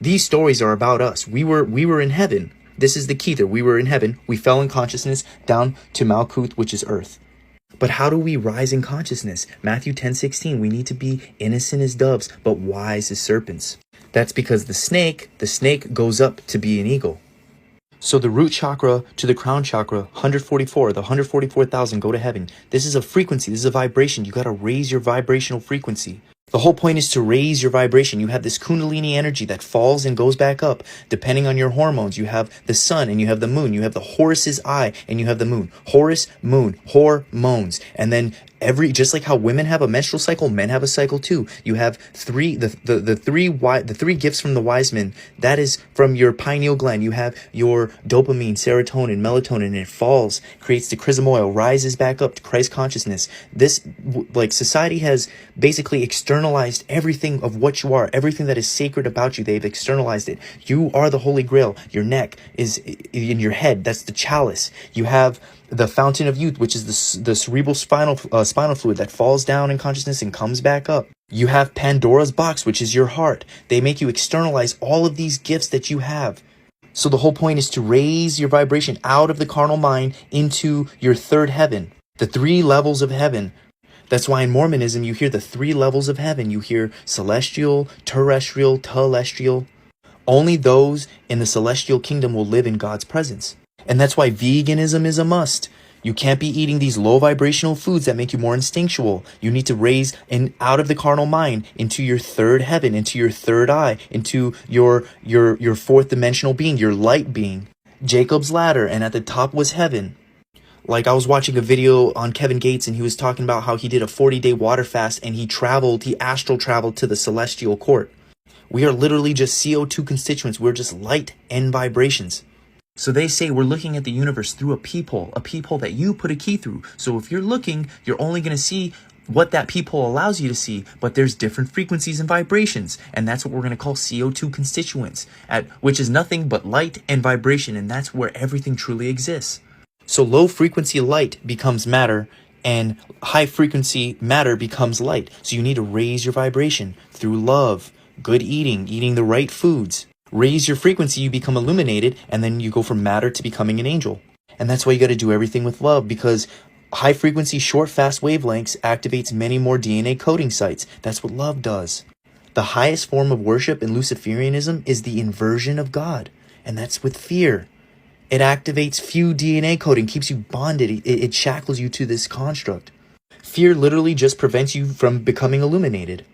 These stories are about us. We were in heaven. This is the key there. We were in heaven. We fell in consciousness down to Malkuth, which is earth. But how do we rise in consciousness? Matthew 10:16, we need to be innocent as doves, but wise as serpents. That's because the snake goes up to be an eagle. So the root chakra to the crown chakra, 144, the 144,000 go to heaven. This is a frequency. This is a vibration. You got to raise your vibrational frequency. The whole point is to raise your vibration. You have this kundalini energy that falls and goes back up depending on your hormones. You have the sun and you have the moon. You have the Horus's eye and you have the moon. Horus, moon, hormones. And then just like how women have a menstrual cycle, men have a cycle too. You have the three gifts from the wise men. That is from your pineal gland. You have your dopamine, serotonin, melatonin, and it falls, creates the chrism oil, rises back up to Christ consciousness. This, like, society has basically externalized everything of what you are, everything that is sacred about you. They've externalized it. You are the Holy Grail. Your neck is in your head. That's the chalice. You have the fountain of youth, which is the cerebral spinal fluid that falls down in consciousness and comes back up. You have Pandora's box, which is your heart. They make you externalize all of these gifts that you have. So the whole point is to raise your vibration out of the carnal mind into your third heaven, the 3 levels of heaven. That's why in Mormonism, you hear the 3 levels of heaven. You hear celestial, terrestrial, telestial. Only those in the celestial kingdom will live in God's presence. And that's why veganism is a must. You can't be eating these low vibrational foods that make you more instinctual. You need to raise out of the carnal mind into your third heaven, into your third eye, into your fourth dimensional being, your light being. Jacob's ladder, and at the top was heaven. Like, I was watching a video on Kevin Gates and he was talking about how he did a 40-day water fast and he astral traveled to the celestial court. We are literally just CO2 constituents. We're just light and vibrations. So they say we're looking at the universe through a peephole that you put a key through. So if you're looking, you're only going to see what that peephole allows you to see, but there's different frequencies and vibrations, and that's what we're going to call CO2 constituents, which is nothing but light and vibration, and that's where everything truly exists. So low frequency light becomes matter, and high frequency matter becomes light. So you need to raise your vibration through love, good eating the right foods. Raise your frequency, you become illuminated, and then you go from matter to becoming an angel. And that's why you got to do everything with love, because high frequency, short, fast wavelengths activates many more DNA coding sites. That's what love does. The highest form of worship in Luciferianism is the inversion of God, and that's with fear. It activates few DNA coding, keeps you bonded, it shackles you to this construct. Fear literally just prevents you from becoming illuminated.